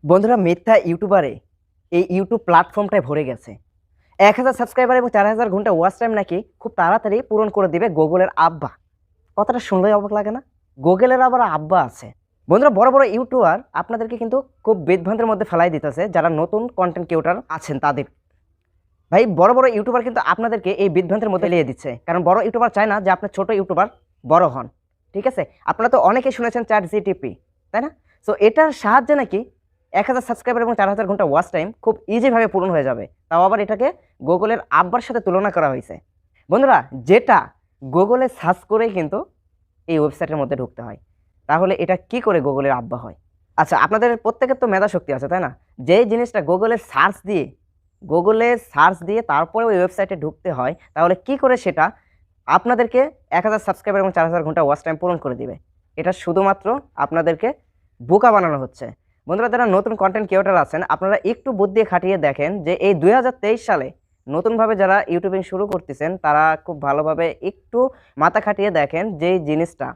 বন্ধুরা, মিথ্যা ইউটিউবারে এই ইউটিউব প্ল্যাটফর্মটায় ভরে গেছে। ১,০০০ সাবস্ক্রাইবার এবং ৪,০০০ ঘন্টা ওয়াচ টাইম নাকি খুব তাড়াতাড়ি পূরণ করে দিবে গুগলের আব্বা। কথাটা শুনলেই অবাক লাগে না? গুগলের আবার আব্বা আছে। বন্ধুরা, বড় বড় ইউটিউবার আপনাদেরকে কিন্তু খুব বিভ্রান্তের মধ্যে ফেলাই দিতেছে, যারা নতুন কন্টেন্ট ক্রিয়েটর আছেন তাদের। ভাই, বড় বড় ইউটিউবার কিন্তু আপনাদেরকে এই বিভ্রান্তের মধ্যে ফেলিয়ে দিচ্ছে, কারণ বড় ইউটিউবার চায় না যে আপনার ছোট ইউটিউবার বড় হন। ঠিক আছে? আপনারা তো অনেকেই শুনেছেন চ্যাট জিটিপি, তাই না? সো এটার সাহায্যে নাকি ১,০০০ সাবস্ক্রাইবার এবং ৪,০০০ ঘন্টা ওয়াচ টাইম খুব ইজিভাবে পূরণ হয়ে যাবে। তাও আবার এটাকে গুগলের আব্বার সাথে তুলনা করা হয়েছে। বন্ধুরা, যেটা গুগলে সার্চ করেই কিন্তু এই ওয়েবসাইটের মধ্যে ঢুকতে হয়, তাহলে এটা কি করে গুগলের আব্বা হয়? আচ্ছা, আপনাদের প্রত্যেকের তো মেধা শক্তি আছে, তাই না? যেই জিনিসটা গুগলে সার্চ দিয়ে তারপরে ওই ওয়েবসাইটে ঢুকতে হয়, তাহলে কি করে সেটা আপনাদেরকে ১,০০০ সাবস্ক্রাইবার এবং ৪,০০০ ঘন্টা ওয়াচ টাইম পূরণ করে দিবে? এটা শুধুমাত্র আপনাদেরকে বোকা বানানো হচ্ছে। বন্ধুরা, যারা নতুন কন্টেন্ট ক্রিয়েটর আছেন, আপনারা একটু বুদ্ধি খাটিয়ে দেখেন যে এই ২০২৩ সালে নতুনভাবে যারা ইউটিউবিং শুরু করতেছেন, তারা খুব ভালোভাবে একটু মাথা খাটিয়ে দেখেন যে এই জিনিসটা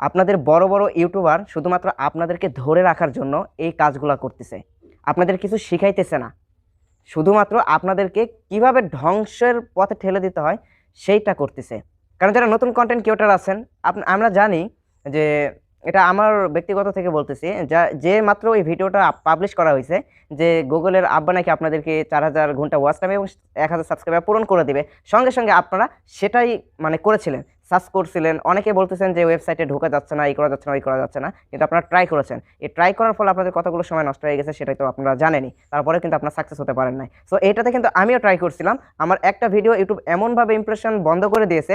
আপনাদের বড় বড় ইউটিউবার শুধুমাত্র আপনাদেরকে ধরে রাখার জন্য এই কাজগুলা করতেছে। আপনাদের কিছু শিখাইতেছে না, শুধুমাত্র আপনাদেরকে কিভাবে ধ্বংসের পথে ঠেলে দিতে হয় সেইটা করতেছে। কারণ যারা নতুন কন্টেন্ট ক্রিয়েটর আছেন, আমরা জানি যে, এটা আমার ব্যক্তিগত থেকে বলতেছি, যে মাত্র ওই ভিডিওটা পাবলিশ করা হয়েছে যে গুগলের আব্বা নাকি আপনাদেরকে ৪,০০০ ঘন্টা ওয়াচ টাইম এবং ১,০০০ সাবস্ক্রাইবার পূরণ করে দিবে, সঙ্গে সঙ্গে আপনারা সেটাই করেছিলেন, সার্চ করছিলেন। অনেকে বলতেছেন যে ওয়েবসাইটে ঢোকা যাচ্ছে না, এই করা যাচ্ছে না, ওই করা যাচ্ছে না, কিন্তু আপনারা ট্রাই করেছেন। এই ট্রাই করার ফলে আপনাদের কতগুলো সময় নষ্ট হয়ে গেছে সেটাই তো আপনারা জানেনই। তারপরে কিন্তু আপনারা সাকসেস হতে পারেন নাই। সো এটাতে কিন্তু আমিও ট্রাই করছিলাম। আমার একটা ভিডিও ইউটিউব এমনভাবে ইমপ্রেশন বন্ধ করে দিয়েছে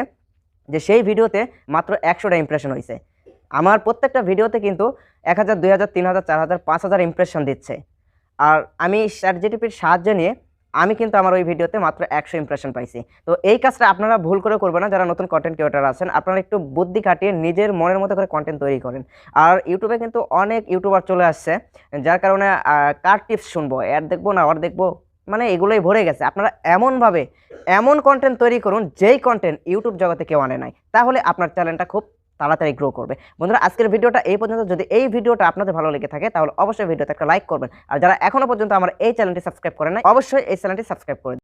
যে সেই ভিডিওতে মাত্র ১০০টা ইমপ্রেশন হয়েছে। আমার প্রত্যেকটা ভিডিওতে কিন্তু ১,০০০, ২,০০০, ৩,০০০, ৪,০০০, ৫,০০০ ইমপ্রেশন দিচ্ছে। আর আমি চ্যাটজিটিপির সাহায্য নিয়ে আমি কিন্তু আমার ওই ভিডিওতে মাত্র ১০০ ইমপ্রেশন পাইছি। তো এই কাজটা আপনারা ভুল করে করবেন না, যারা নতুন কন্টেন্ট ক্রিয়েটর আছেন। আপনারা একটু বুদ্ধি খাটিয়ে নিজের মনের মতো করে কন্টেন্ট তৈরি করেন। আর ইউটিউবে কিন্তু অনেক ইউটিউবার চলে আসছে, যার কারণে কার টিপস শুনবো, অ্যাড দেখবো না অর দেখবো, এগুলোই ভরে গেছে। আপনারা এমন কন্টেন্ট তৈরি করুন যেই কন্টেন্ট ইউটিউব জগতে কেউ আনে নাই, তাহলে আপনার চ্যানেলটা খুব তাড়াতাড়ি গ্রো করবে। বন্ধুরা, আজকের ভিডিওটা এই পর্যন্ত। যদি এই ভিডিওটা আপনাদের ভালো লেগে থাকে তাহলে অবশ্যই ভিডিওতে একটা লাইক করবেন। আর যারা এখনো পর্যন্ত আমার এই চ্যানেলটি সাবস্ক্রাইব করেন নাই, অবশ্যই এই চ্যানেলটি সাবস্ক্রাইব করে দিন।